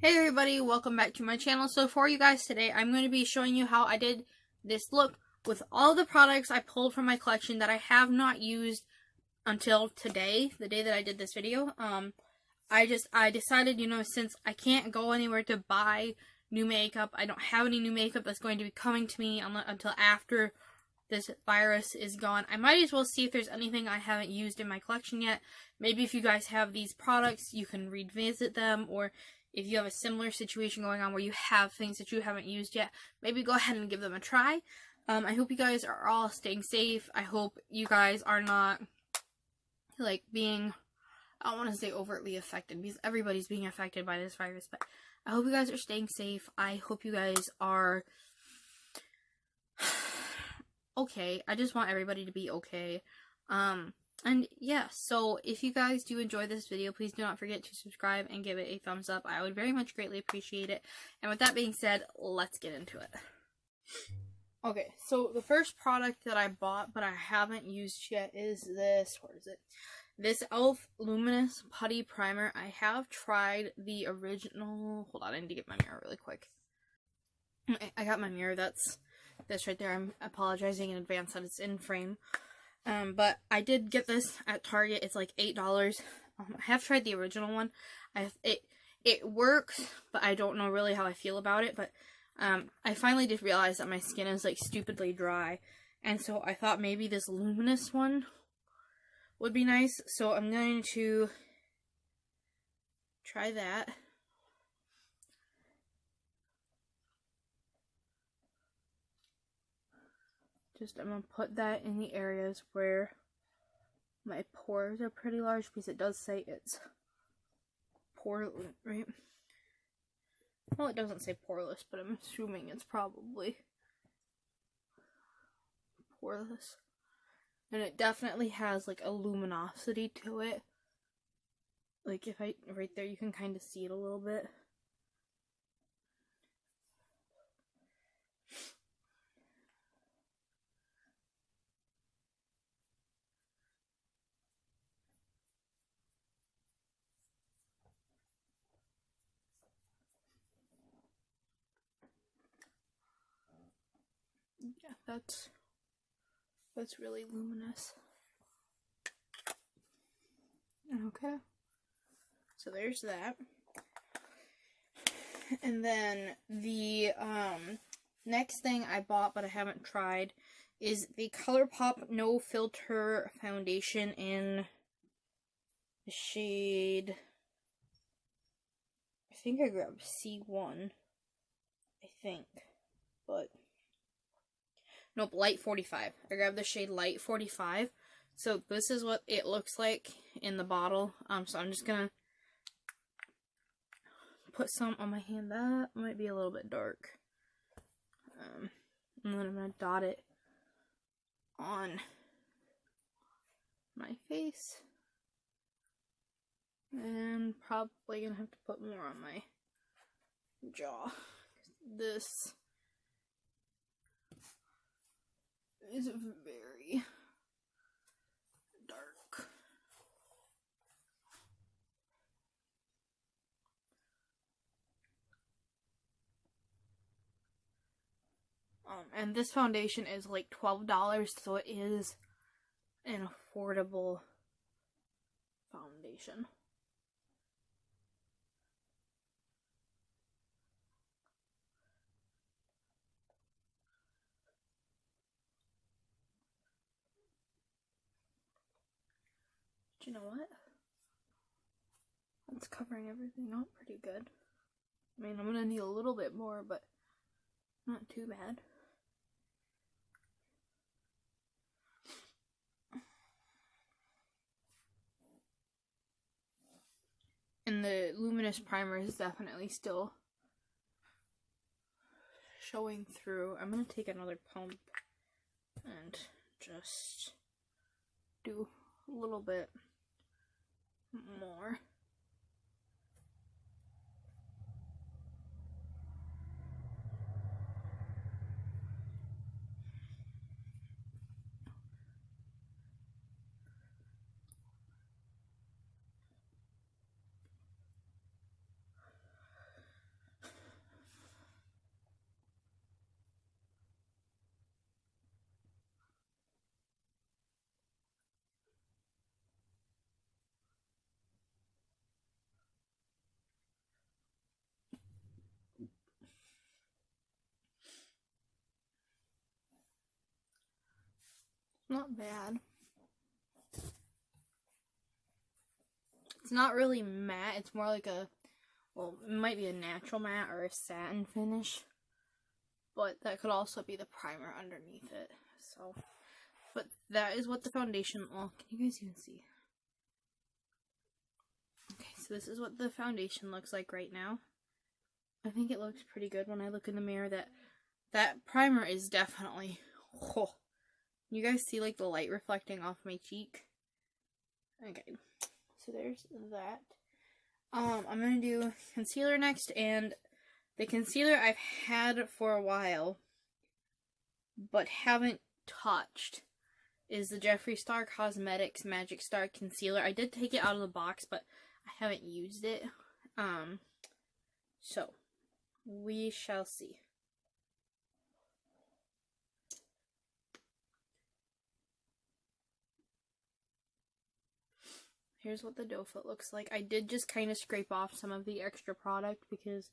Hey everybody, welcome back to my channel. So for you guys today, I'm going to be showing you how I did this look with all the products I pulled from my collection that I have not used until today, the day that I did this video. I decided, since I can't go anywhere to buy new makeup, I don't have any new makeup that's going to be coming to me until after this virus is gone. I might as well see if there's anything I haven't used in my collection yet. Maybe if you guys have these products, you can revisit them, or if you have a similar situation going on where you have things that you haven't used yet, maybe go ahead and give them a try. I hope you guys are all staying safe. I hope you guys are not, being, I don't want to say overtly affected, because everybody's being affected by this virus, but I hope you guys are staying safe. I hope you guys are okay. I just want everybody to be okay. And yeah, so if you guys do enjoy this video, please do not forget to subscribe and give it a thumbs up. I would very much greatly appreciate it. And with that being said, let's get into it. Okay, so the first product that I bought but I haven't used yet is this, what is it? This e.l.f. Luminous Putty Primer. I have tried the original, hold on, I need to get my mirror really quick. I got my mirror, that's right there. I'm apologizing in advance that it's in frame. But I did get this at Target. It's like $8. I have tried the original one. It works, but I don't know really how I feel about it. But I finally did realize that my skin is like stupidly dry, and so I thought maybe this luminous one would be nice. So I'm going to try that. I'm going to put that in the areas where my pores are pretty large, because it does say it's poreless, right? Well, it doesn't say poreless, but I'm assuming it's probably poreless. And it definitely has like a luminosity to it. Like if I, right there, you can kind of see it a little bit. Yeah, that's really luminous. Okay, so there's that. And then the next thing I bought but I haven't tried is the ColourPop No Filter Foundation in the shade, I think I grabbed C1, I think, but nope, Light 45. I grabbed the shade Light 45. So this is what it looks like in the bottle. So I'm just gonna put some on my hand. That might be a little bit dark. And then I'm gonna dot it on my face. And probably gonna have to put more on my jaw. This is very dark. And this foundation is like $12, so it is an affordable foundation. But you know what? That's covering everything up pretty good. I mean, I'm gonna need a little bit more, but not too bad. And the luminous primer is definitely still showing through. I'm gonna take another pump and just do a little bit more. Not bad. It's not really matte. It's more like a, well, it might be a natural matte or a satin finish. But that could also be the primer underneath it. So, but that is what the foundation, well, can you guys even see? Okay, so this is what the foundation looks like right now. I think it looks pretty good when I look in the mirror. That primer is definitely, oh, you guys see like the light reflecting off my cheek? Okay, so there's that. I'm gonna do concealer next, and the concealer I've had for a while, but haven't touched, is the Jeffree Star Cosmetics Magic Star Concealer. I did take it out of the box, but I haven't used it. So, we shall see. Here's what the doe foot looks like. I did just kind of scrape off some of the extra product because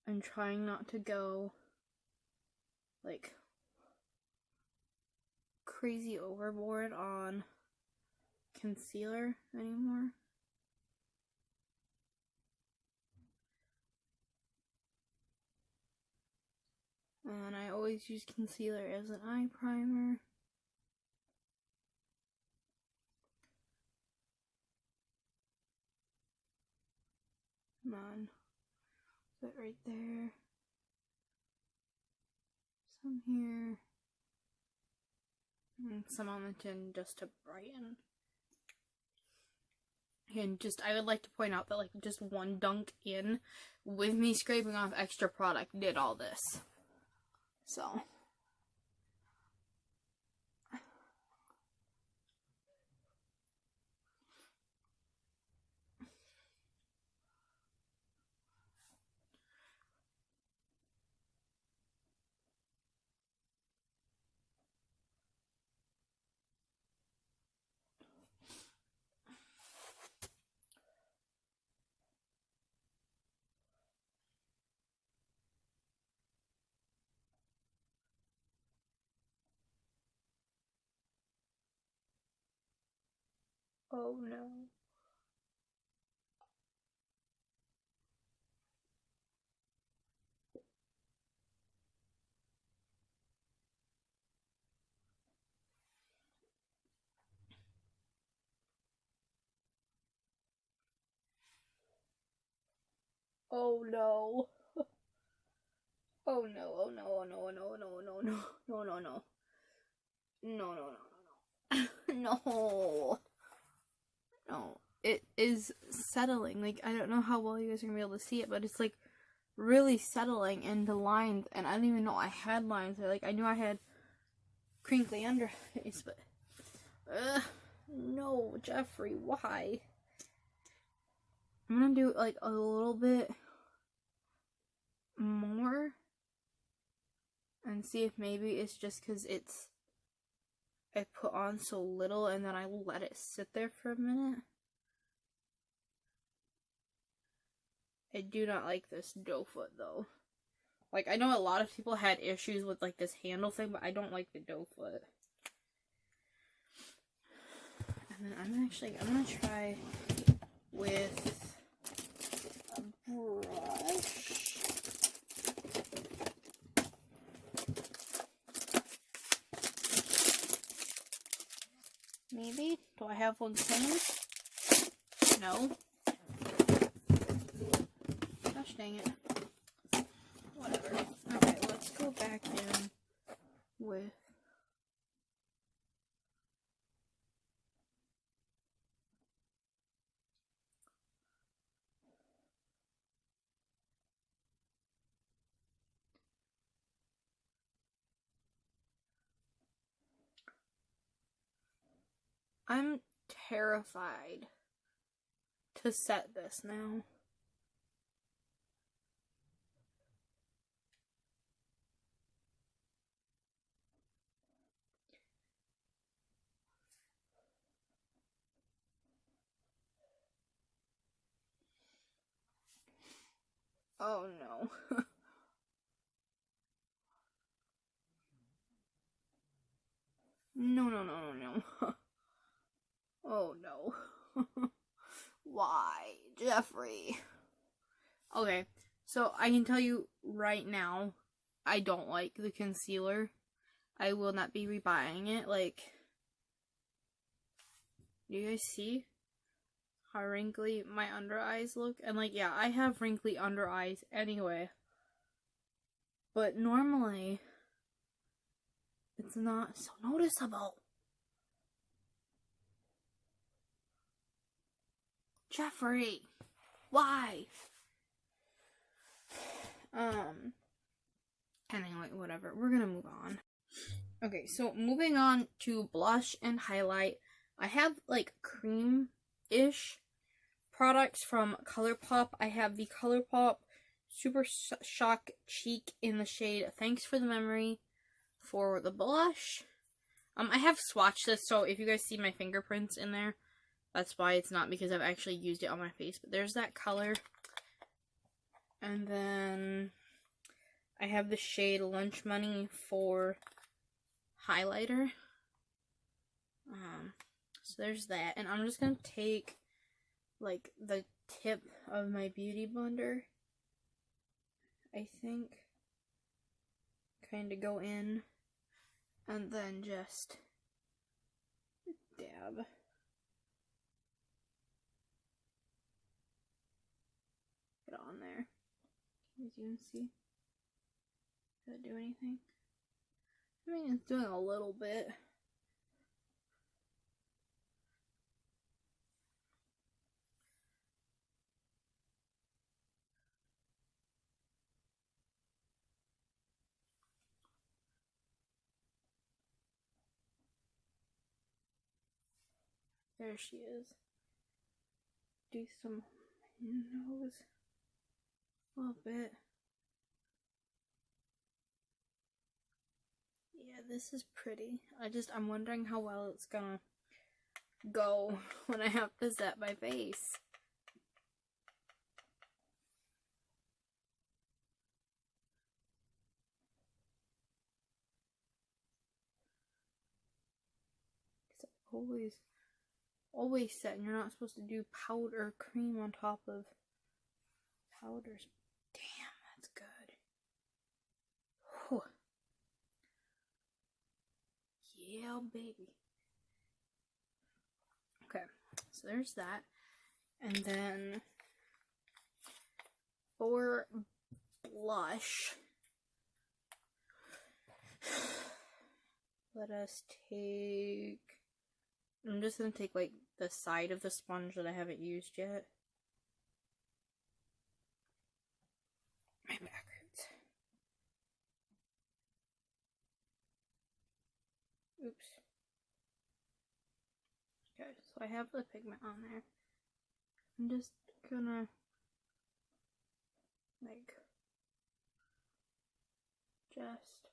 I'm trying not to go like crazy overboard on concealer anymore. And I always use concealer as an eye primer. Come on. Put it right there. Some here. And some on the chin just to brighten. And just, I would like to point out that like just one dunk in with me scraping off extra product did all this. So. Oh no. Oh no. Oh no, oh no, oh no, oh no, no, no, no, no, no, no. No, no, no, no, no. No. No. It is settling. Like, I don't know how well you guys are gonna be able to see it, but it's like really settling into lines, and I didn't even know I had lines. Like, I knew I had crinkly under eyes, but no, Jeffree, why? I'm gonna do like a little bit more and see if maybe it's just because I put on so little and then I let it sit there for a minute. I do not like this doe foot though. Like, I know a lot of people had issues with like this handle thing, but I don't like the doe foot. And then I'm gonna try with a brush. Maybe? Do I have one clean? No. Gosh dang it. Whatever. Okay, let's go back in with I'm terrified to set this now. Oh no. No, Jeffrey. Okay, so I can tell you right now, I don't like the concealer. I will not be rebuying it. Like, do you guys see how wrinkly my under eyes look? And like, yeah, I have wrinkly under eyes anyway. But normally, it's not so noticeable. Jeffrey, why? Anyway, whatever. We're gonna move on. Okay, so moving on to blush and highlight. I have like cream-ish products from ColourPop. I have the ColourPop Super Shock Cheek in the shade Thanks for the Memory for the blush. I have swatched this, so if you guys see my fingerprints in there, that's why. It's not because I've actually used it on my face, but there's that color. And then I have the shade Lunch Money for highlighter. So there's that. And I'm just going to take, like, the tip of my Beauty Blender, I think. Kind of go in. And then just dab. Get it on there. As you can see. Does it do anything? I mean, it's doing a little bit. There she is. Do some nose. A little bit. Yeah, this is pretty. I'm wondering how well it's gonna go when I have to set my face. Always set, and you're not supposed to do powder or cream on top of powders. Damn, that's good. Whew. Yeah, baby. Okay, so there's that. And then for blush, let us take... I'm just going to take, like, the side of the sponge that I haven't used yet. My back hurts. Oops. Okay, so I have the pigment on there. I'm just gonna, like, just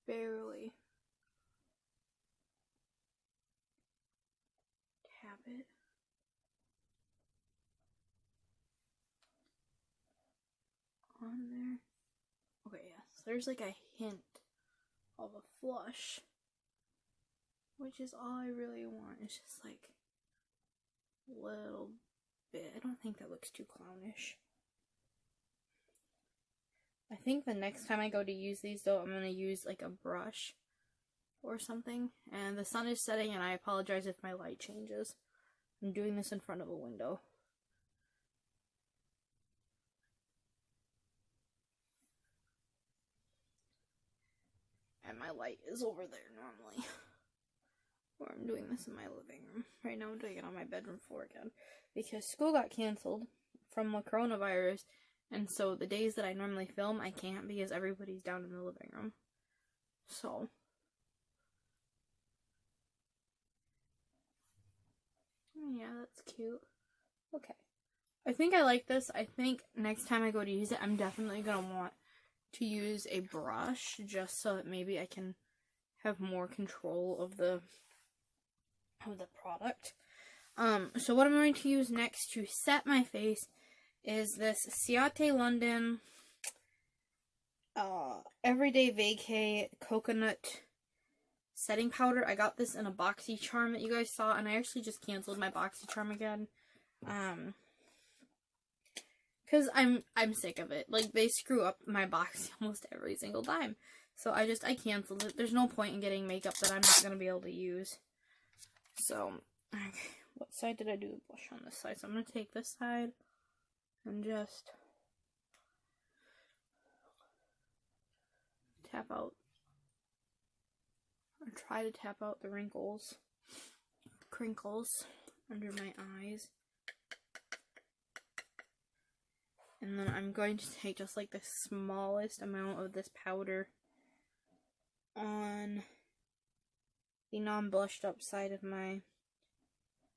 barely tap it. On there. Okay, yeah, so there's like a hint of a flush, which is all I really want. It's just like a little bit. I don't think that looks too clownish. I think the next time I go to use these, though, I'm going to use like a brush or something. And the sun is setting, and I apologize if my light changes. I'm doing this in front of a window. And my light is over there normally. Or I'm doing this in my living room. Right now I'm doing it on my bedroom floor again. Because school got canceled from the coronavirus. And so the days that I normally film, I can't because everybody's down in the living room. So. Yeah, that's cute. Okay. I think I like this. I think next time I go to use it, I'm definitely going to want to use a brush just so that maybe I can have more control of the product. So what I'm going to use next to set my face is this Ciate London Everyday Vacay Coconut Setting Powder. I got this in a BoxyCharm that you guys saw, and I actually just canceled my BoxyCharm again Because I'm sick of it. Like, they screw up my box almost every single time. So I canceled it. There's no point in getting makeup that I'm not going to be able to use. So, okay. What side did I do the blush on? This side. So I'm going to take this side and just tap out, or try to tap out the crinkles under my eyes. And then I'm going to take just like the smallest amount of this powder on the non-blushed up side of my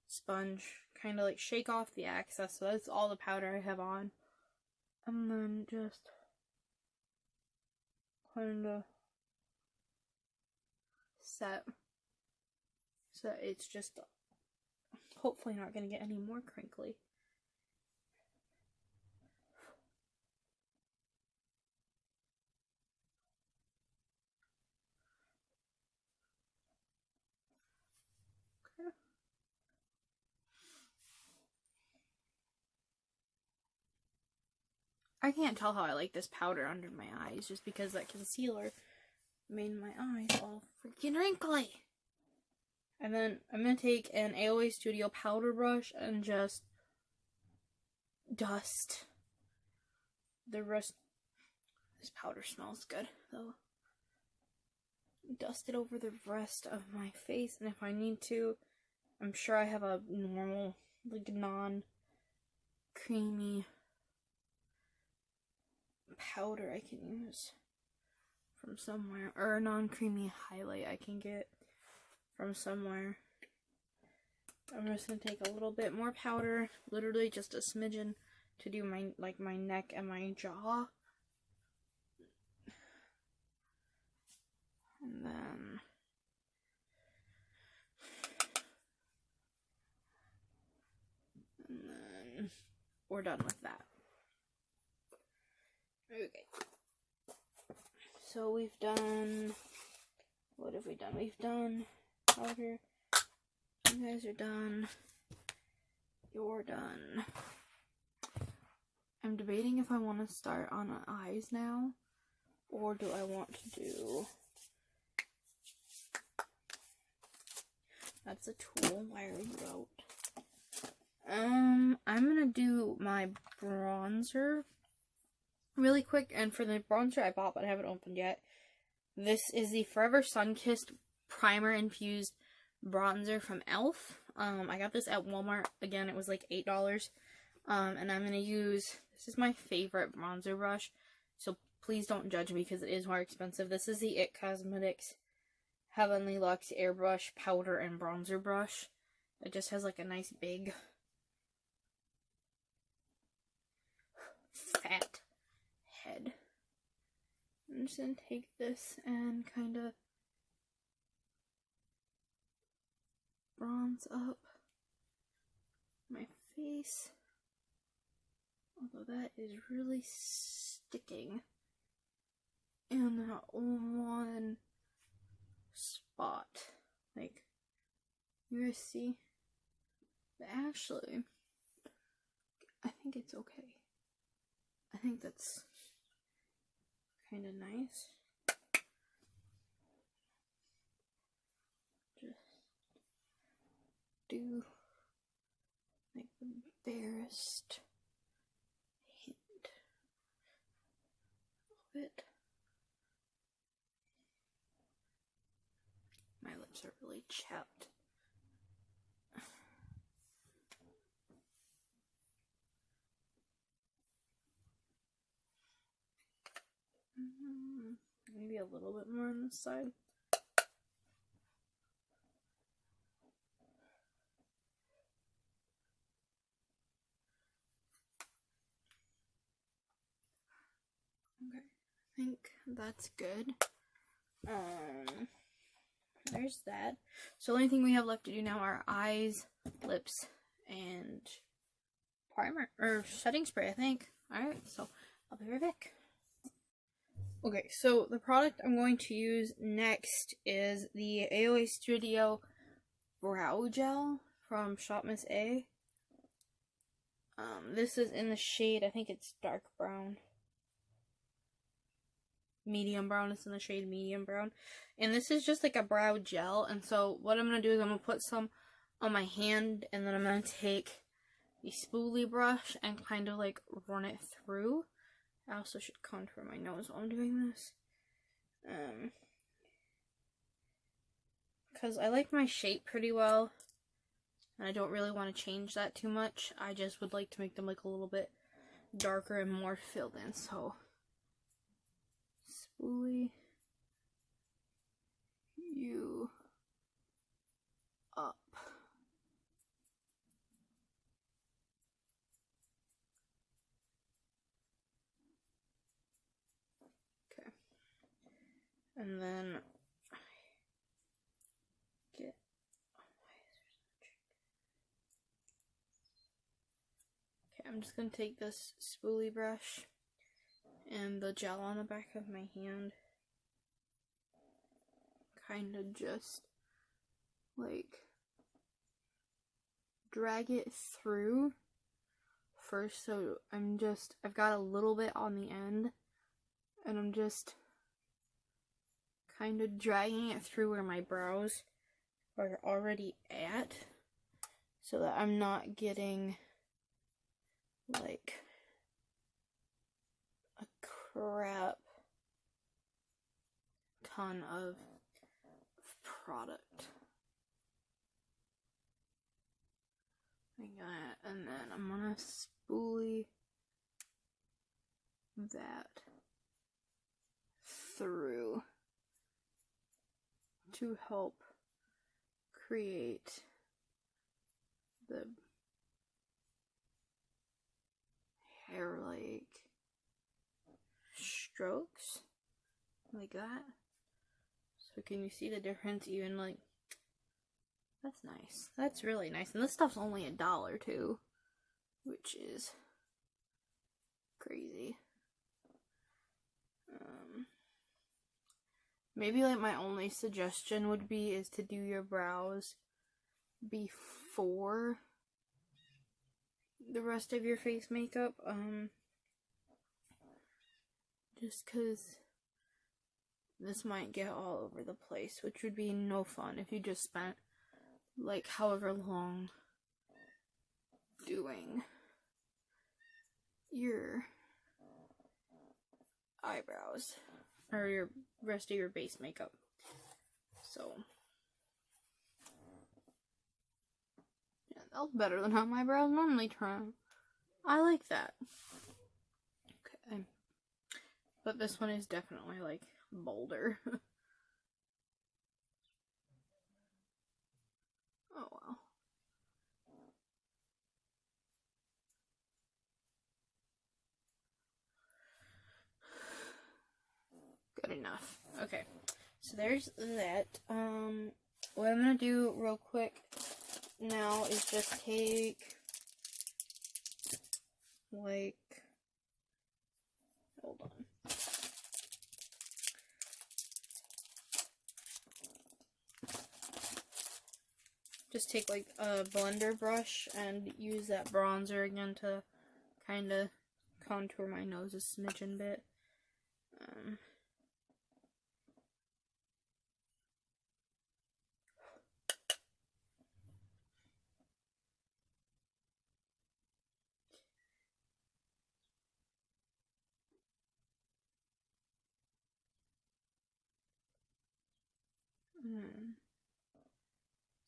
sponge. Kind of like shake off the excess. So that's all the powder I have on. And then just kind of set so that it's just hopefully not going to get any more crinkly. I can't tell how I like this powder under my eyes just because that concealer made my eyes all freaking wrinkly. And then I'm going to take an AOA Studio powder brush and just dust the rest. This powder smells good though. Dust it over the rest of my face, and if I need to, I'm sure I have a normal, like, non-creamy powder I can use from somewhere, or a non-creamy highlight I can get from somewhere. I'm just gonna take a little bit more powder, literally just a smidgen, to do my neck and my jaw. And then we're done with that. Okay. So we've done, what have we done? We've done powder. You guys are done. You're done. I'm debating if I want to start on eyes now, or do I want to do, that's a tool, why are you out? I'm gonna do my bronzer really quick, and for the bronzer I bought but I haven't opened yet, this is the Forever Sunkissed Primer Infused Bronzer from e.l.f. I got this at Walmart. Again, it was like $8. And I'm gonna use, this is my favorite bronzer brush, so please don't judge me because it is more expensive. This is the IT Cosmetics Heavenly Luxe Airbrush Powder and Bronzer Brush. It just has like a nice big fat head. I'm just gonna take this and kind of bronze up my face, although that is really sticking in that one spot. Like, you guys see? But actually, I think it's okay. I think that's kind of nice. Just do like the barest hint of it. My lips are really chapped. Maybe a little bit more on this side. Okay, I think that's good. There's that. So the only thing we have left to do now are eyes, lips, and primer, or setting spray, I think. Alright, so I'll be right back. Okay, so the product I'm going to use next is the AOA Studio Brow Gel from Shop Miss A. This is in the shade, I think it's dark brown. Medium brown. It's in the shade medium brown. And this is just like a brow gel. And so what I'm going to do is I'm going to put some on my hand. And then I'm going to take the spoolie brush and kind of like run it through. I also should contour my nose while I'm doing this. Because I like my shape pretty well. And I don't really want to change that too much. I just would like to make them like a little bit darker and more filled in. So, spoolie you up. Okay. And then get I'm just going to take this spoolie brush and the gel on the back of my hand, kind of just like drag it through first. So I've got a little bit on the end and I'm just kind of dragging it through where my brows are already at so that I'm not getting like a crap ton of product like that. And then I'm gonna spoolie that through to help create the hair-like strokes like that. So can you see the difference? Even like, that's nice. That's really nice. And this stuff's only $1 too, which is crazy. Maybe like my only suggestion would be is to do your brows before the rest of your face makeup, just because this might get all over the place, which would be no fun if you just spent like however long doing your eyebrows or your rest of your base makeup. So yeah, that was better than how my brows normally turn. I like that. Okay, but this one is definitely like bolder. Oh wow. Good enough. Okay, so there's that. What I'm gonna do real quick now is just take like, hold on. Just take like a blender brush and use that bronzer again to kind of contour my nose a smidgen bit.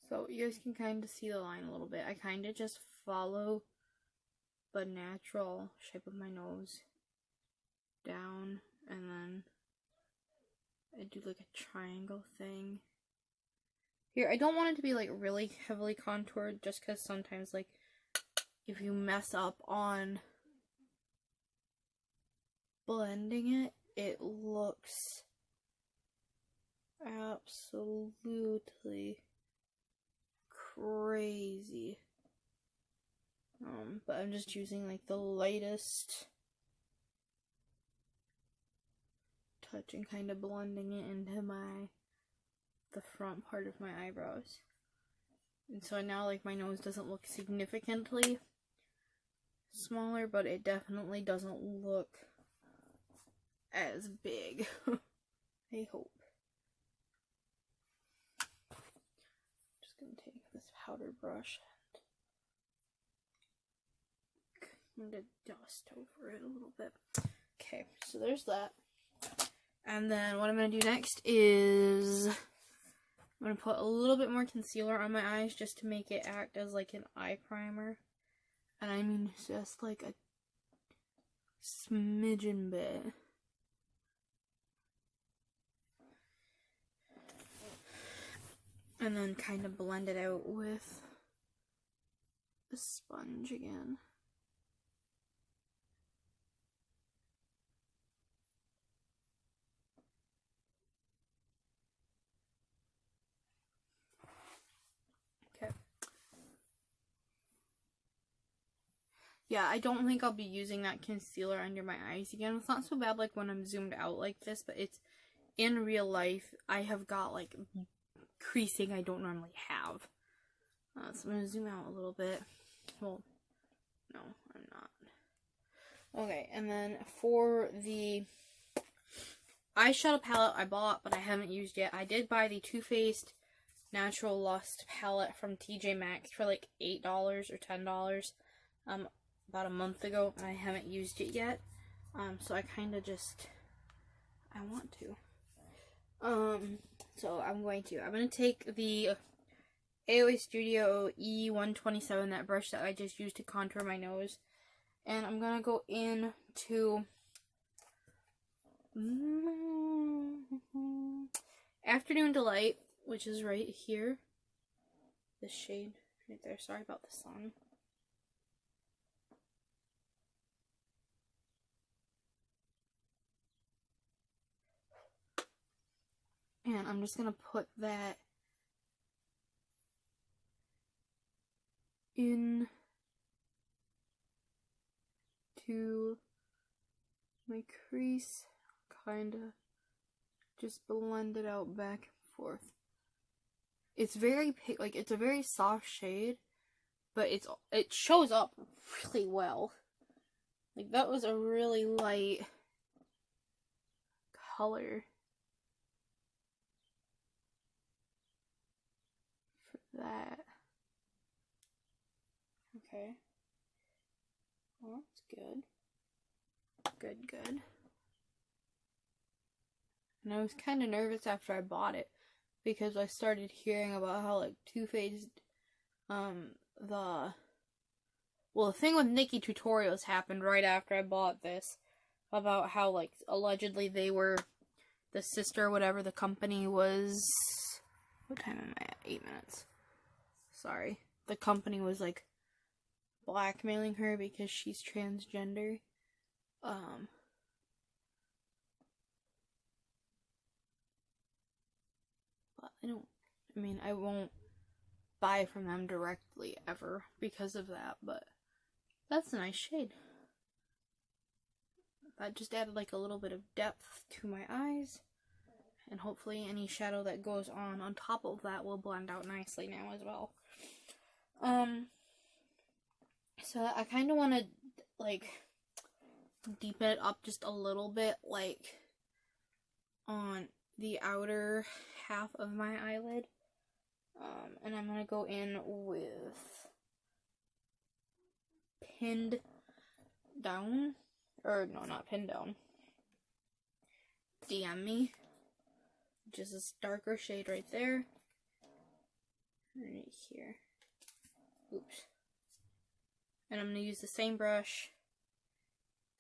So you guys can kind of see the line a little bit. I kind of just follow the natural shape of my nose down, and then I do like a triangle thing. Here, I don't want it to be like really heavily contoured, just because sometimes like if you mess up on blending it, it looks absolutely crazy. But I'm just using like the lightest touch and kind of blending it into the front part of my eyebrows. And so now like my nose doesn't look significantly smaller, but it definitely doesn't look as big. I hope. Just gonna take this powder brush and kind of dust over it a little bit. Okay, so there's that. And then what I'm gonna do next is I'm gonna put a little bit more concealer on my eyes just to make it act as like an eye primer. And I mean just like a smidgen bit. And then kind of blend it out with a sponge again. Okay. Yeah, I don't think I'll be using that concealer under my eyes again. It's not so bad like when I'm zoomed out like this, but it's in real life. I have got like creasing I don't normally have. So I'm going to zoom out a little bit. Well, no, I'm not. Okay, and then for the eyeshadow palette I bought, but I haven't used yet. I did buy the Too Faced Natural Lust palette from TJ Maxx for like $8 or $10 about a month ago, and I haven't used it yet. So I kind of just, I want to. So I'm going to take the AOA Studio E127, that brush that I just used to contour my nose, and I'm gonna go into Afternoon Delight, which is right here. This shade right there. Sorry about the sun. And I'm just gonna put that in to my crease, kind of just blend it out back and forth. It's very like it's a very soft shade, but it shows up really well. Like that was a really light color for that. Okay. Well, that's good. Good. And I was kind of nervous after I bought it because I started hearing about how like Too Faced, the thing with Nikkie Tutorials happened right after I bought this, about how like allegedly they were the sister, whatever the company was. What time am I at? 8 minutes. Sorry. The company was like blackmailing her because she's transgender. But I won't buy from them directly ever because of that, but that's a nice shade. That just added like a little bit of depth to my eyes, and hopefully any shadow that goes on top of that will blend out nicely now as well. So I kind of want to like deepen it up just a little bit, like on the outer half of my eyelid. And I'm gonna go in with Pinned Down, or no, not Pinned Down, DM Me, which is this darker shade right there, right here. Oops. And I'm gonna use the same brush,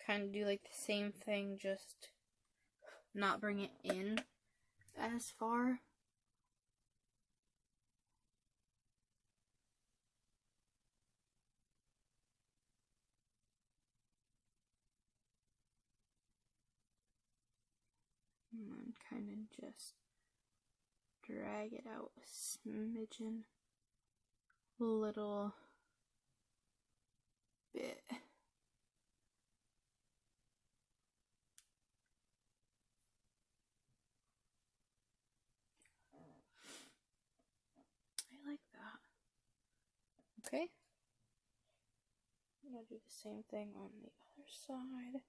kind of do like the same thing, just not bring it in as far. And then kind of just drag it out a smidgen, little bit. I like that. Okay. I'm gonna do the same thing on the other side.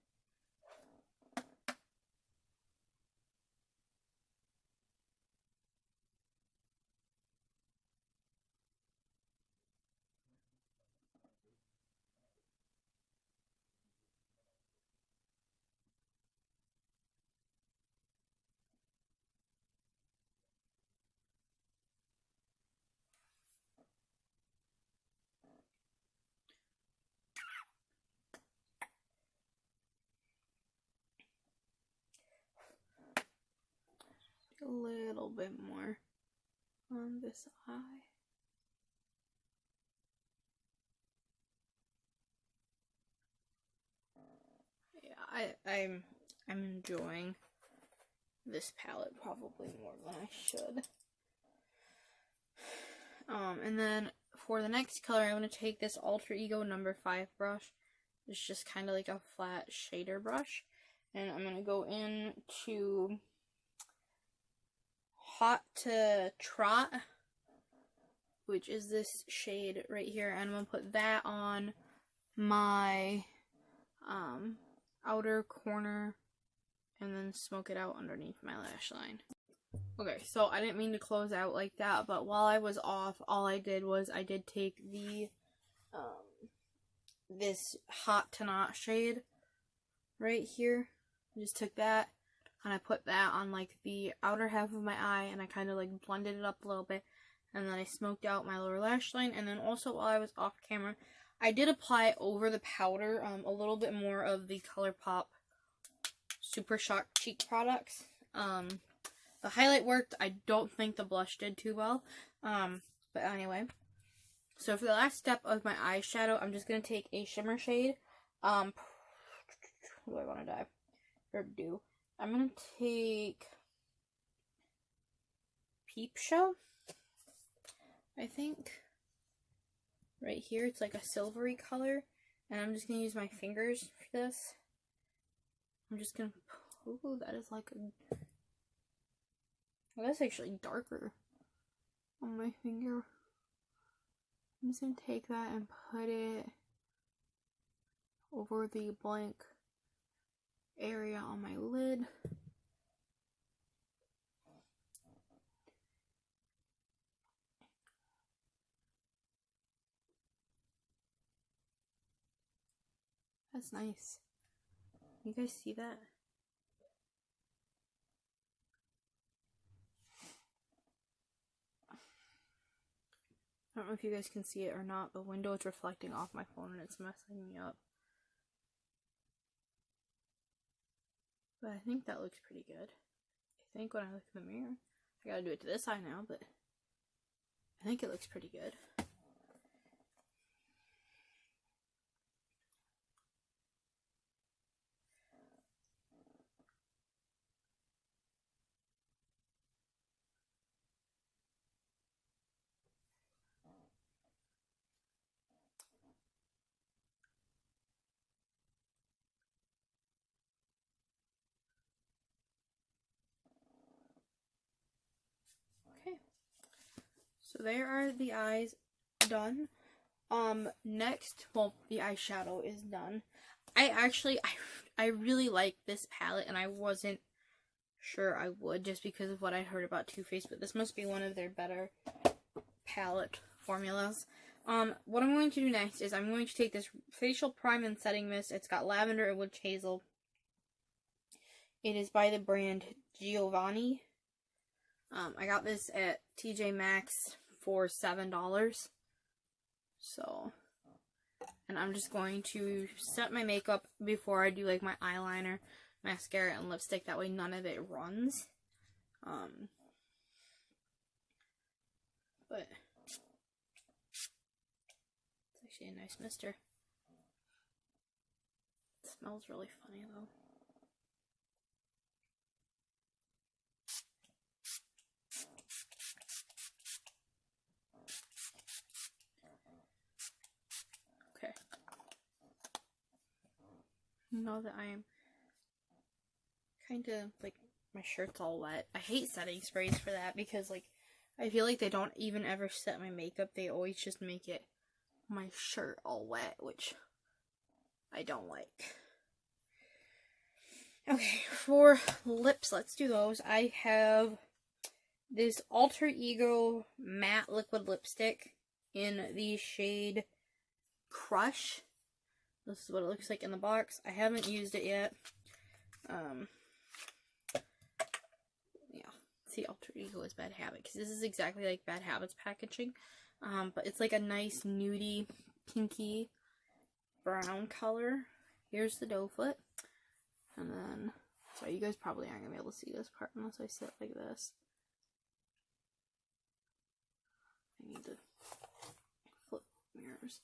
A little bit more on this eye. Yeah, I'm enjoying this palette probably more than I should. And then for the next color, I'm going to take this Alter Ego number 5 brush. It's just kind of like a flat shader brush. And I'm going to go into Hot to Trot, which is this shade right here. And I'm going to put that on my outer corner and then smoke it out underneath my lash line. Okay, so I didn't mean to close out like that, but while I was off, all I did was I did take the this Hot to Not shade right here. I just took that and I put that on like the outer half of my eye, and I kind of like blended it up a little bit, and then I smoked out my lower lash line. And then also while I was off camera, I did apply over the powder a little bit more of the ColourPop Super Shock Cheek products. The highlight worked. I don't think the blush did too well. But anyway. So for the last step of my eyeshadow, I'm just going to take a shimmer shade. What do I want to dye? Or do? I'm going to take Peep Show, I think. Right here. It's like a silvery color. And I'm just going to use my fingers for this. I'm just going to... Ooh, that is like a... Well, that's actually darker on my finger. I'm just going to take that and put it over the blank area on my lid. That's nice. You guys see that? I don't know if you guys can see it or not. The window is reflecting off my phone and it's messing me up. But I think that looks pretty good. I think when I look in the mirror, I gotta do it to this eye now, but I think it looks pretty good. Okay, so there are the eyes done. Next, well, the eyeshadow is done. I really like this palette, and I wasn't sure I would just because of what I heard about Too Faced, but this must be one of their better palette formulas. What I'm going to do next is I'm going to take this facial prime and setting mist. It's got lavender and witch hazel. It is by the brand Giovanni. I got this at TJ Maxx for $7. So, and I'm just going to set my makeup before I do like my eyeliner, mascara, and lipstick. That way none of it runs. But it's actually a nice mister. It smells really funny though. Okay. Now that I am kind of like my shirt's all wet. I hate setting sprays for that because like I feel like they don't even ever set my makeup. They always just make it my shirt all wet, which I don't like. Okay, for lips, let's do those. I have this Alter Ego matte liquid lipstick in the shade Crush. This is what it looks like in the box. I haven't used it yet. Yeah, see, Alter Ego is Bad Habit, because this is exactly like Bad Habit's packaging. But it's like a nice nudie, pinky, brown color. Here's the doe foot. And then, so you guys probably aren't going to be able to see this part unless I sit like this. I need to flip mirrors.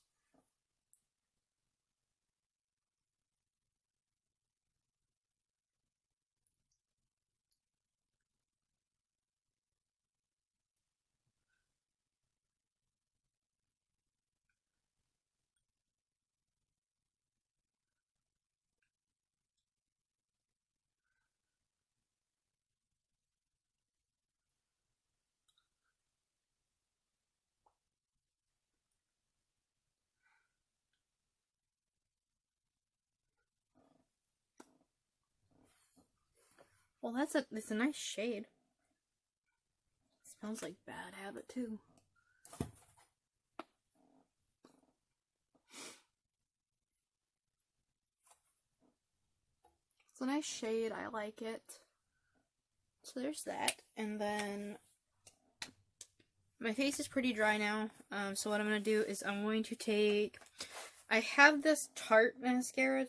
Well, it's a nice shade. It smells like Bad Habit too. It's a nice shade. I like it. So there's that. And then my face is pretty dry now. So what I'm going to do is I'm going to take... I have this Tarte mascara.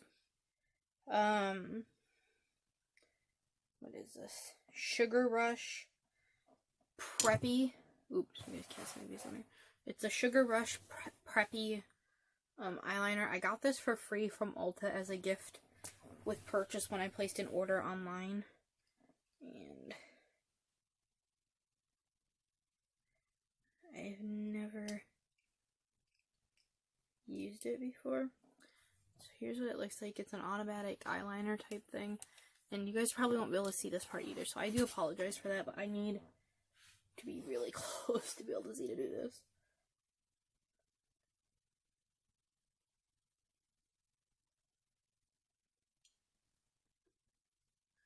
What is this? Sugar Rush Preppy. Oops, you guys can't see my face on here. It's a Sugar Rush Preppy eyeliner. I got this for free from Ulta as a gift with purchase when I placed an order online. And I've never used it before. So here's what it looks like. It's an automatic eyeliner type thing. And you guys probably won't be able to see this part either, so I do apologize for that, but I need to be really close to be able to see to do this.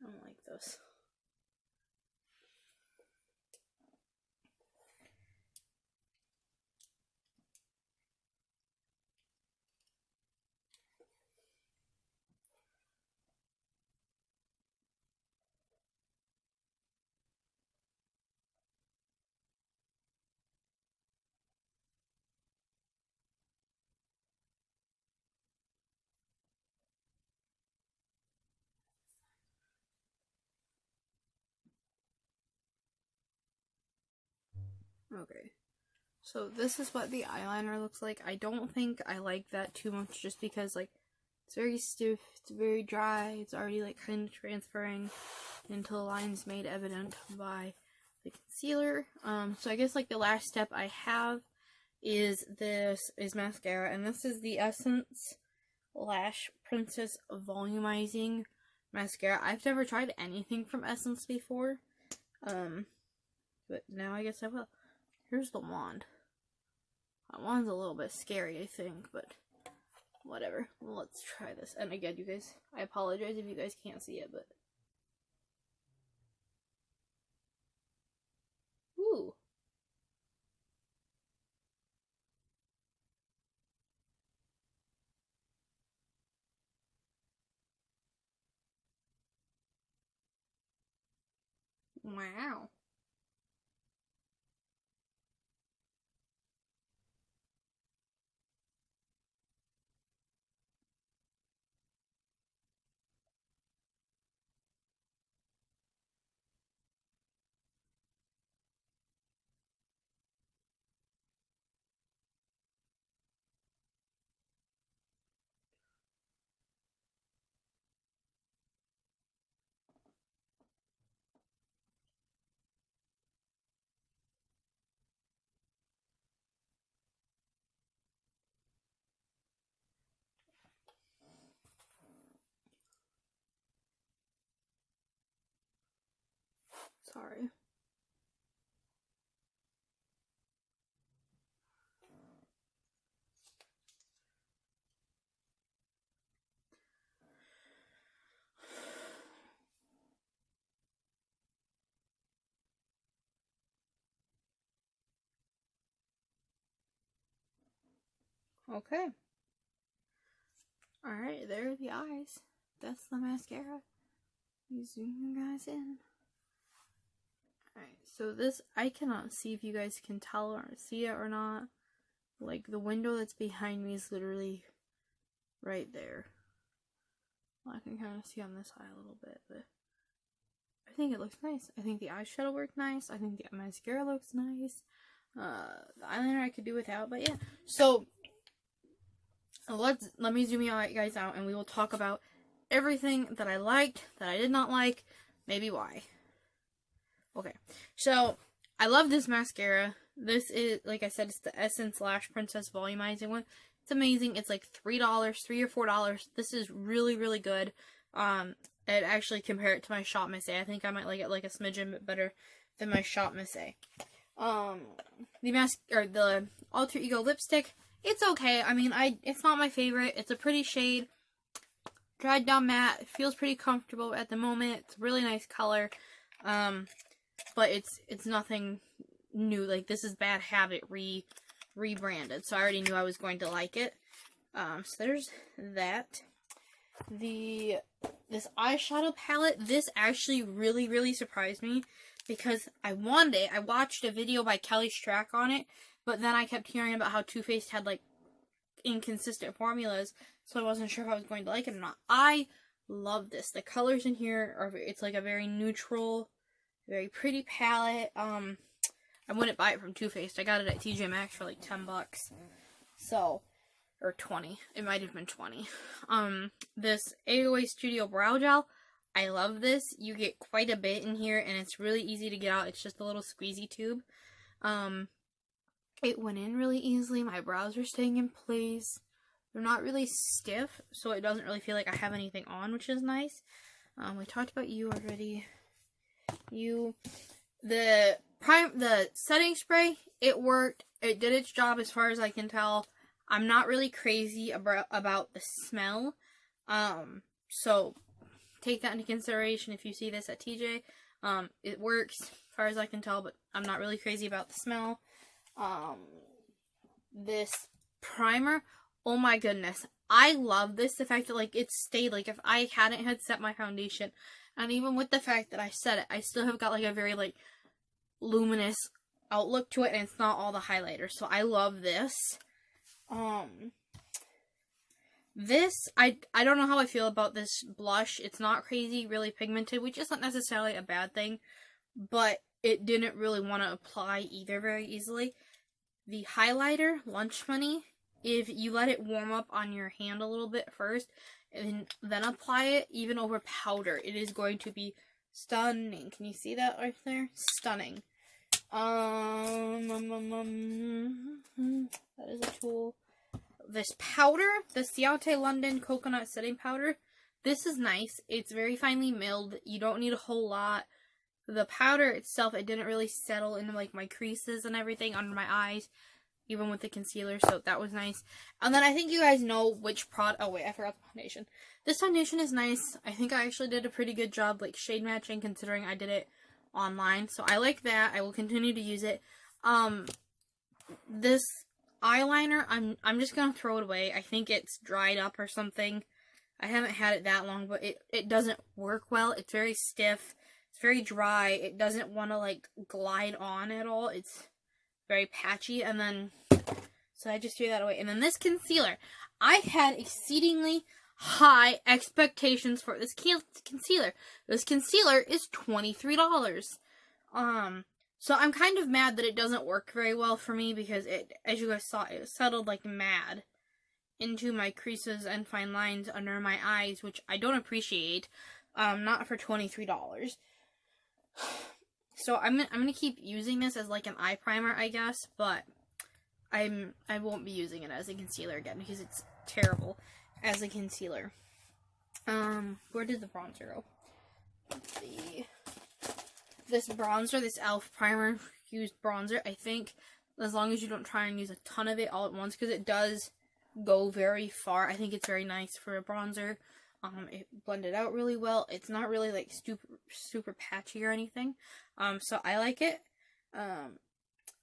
I don't like this. Okay. So this is what the eyeliner looks like. I don't think I like that too much just because, like, it's very stiff, it's very dry, it's already, like, kind of transferring into the lines made evident by the concealer. So I guess, like, the last step I have is mascara, and this is the Essence Lash Princess Volumizing Mascara. I've never tried anything from Essence before, but now I guess I will. Here's the wand. That wand's a little bit scary, I think, but whatever. Well, let's try this. And again, you guys, I apologize if you guys can't see it, but... Ooh. Wow. Sorry. Okay. Alright, there are the eyes. That's the mascara. You zoom you guys in. Alright, so this, I cannot see if you guys can tell or see it or not. Like, the window that's behind me is literally right there. Well, I can kind of see on this eye a little bit, but I think it looks nice. I think the eyeshadow worked nice. I think the mascara looks nice. The eyeliner I could do without, but yeah. So, let me zoom you guys out, and we will talk about everything that I liked, that I did not like, maybe why. Okay, so I love this mascara. This is, like I said, it's the Essence Lash Princess Volumizing one. It's amazing. It's like $3, $3 or $4. This is really, really good. I'd actually compare it to my Shop Miss A. I think I might like it like a smidgen bit better than my Shop Miss A. The Alter Ego lipstick, it's okay. I mean, it's not my favorite. It's a pretty shade. Dried down matte. It feels pretty comfortable at the moment. It's a really nice color. But it's nothing new. Like, this is Bad Habit rebranded. So I already knew I was going to like it. So there's that. This eyeshadow palette, this actually really, really surprised me. Because I watched a video by Kelly Strack on it. But then I kept hearing about how Too Faced had, like, inconsistent formulas, so I wasn't sure if I was going to like it or not. I love this. The colors in here are, it's like a very neutral, very pretty palette. I wouldn't buy it from Too Faced. I got it at TJ Maxx for like $10. So, or 20. It might have been 20. This AOA Studio Brow Gel, I love this. You get quite a bit in here, and it's really easy to get out. It's just a little squeezy tube. It went in really easily. My brows are staying in place. They're not really stiff, so it doesn't really feel like I have anything on, which is nice. We talked about you already. The setting spray, it worked. It did its job as far as I can tell. I'm not really crazy about the smell. So take that into consideration if you see this at TJ. It works as far as I can tell, but I'm not really crazy about the smell. This primer, oh my goodness, I love this. The fact that, like, it stayed, like, if I hadn't had set my foundation, and even with the fact that I set it, I still have got, like, a very, like, luminous outlook to it, and it's not all the highlighter, so I love this. This, I don't know how I feel about this blush. It's not crazy, really pigmented, which isn't necessarily a bad thing, but it didn't really want to apply either very easily. The highlighter, Lunch Money, if you let it warm up on your hand a little bit first, and then apply it, even over powder, it is going to be stunning. Can you see that right there? Stunning. That is a tool. This powder, the Ciate London Coconut Setting Powder, this is nice. It's very finely milled. You don't need a whole lot. The powder itself, it didn't really settle into, like, my creases and everything under my eyes, even with the concealer, so that was nice. And then I think you guys know which product. Oh wait, I forgot the foundation. This foundation is nice. I think I actually did a pretty good job, like, shade matching, considering I did it online, so I like that. I will continue to use it. This eyeliner, I'm just gonna throw it away. I think it's dried up or something. I haven't had it that long, but it doesn't work well. It's very stiff. It's very dry. It doesn't want to, like, glide on at all. It's very patchy. And then, so I just threw that away. And then this concealer. I had exceedingly high expectations for this concealer. This concealer is $23. So I'm kind of mad that it doesn't work very well for me, because it, as you guys saw, it settled like mad into my creases and fine lines under my eyes, which I don't appreciate. Not for $23. So I'm gonna keep using this as, like, an eye primer, I guess, but I won't be using it as a concealer again, because it's terrible as a concealer. Where did the bronzer go? Let's see. This bronzer, this e.l.f. primer used bronzer, I think, as long as you don't try and use a ton of it all at once, because it does go very far. I think it's very nice for a bronzer. It blended out really well. It's not really, like, super patchy or anything. So I like it.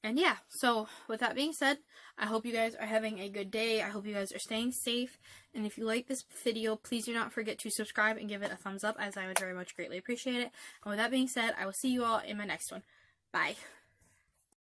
And yeah, so with that being said, I hope you guys are having a good day. I hope you guys are staying safe. And if you like this video, please do not forget to subscribe and give it a thumbs up, as I would very much greatly appreciate it. And with that being said, I will see you all in my next one. Bye.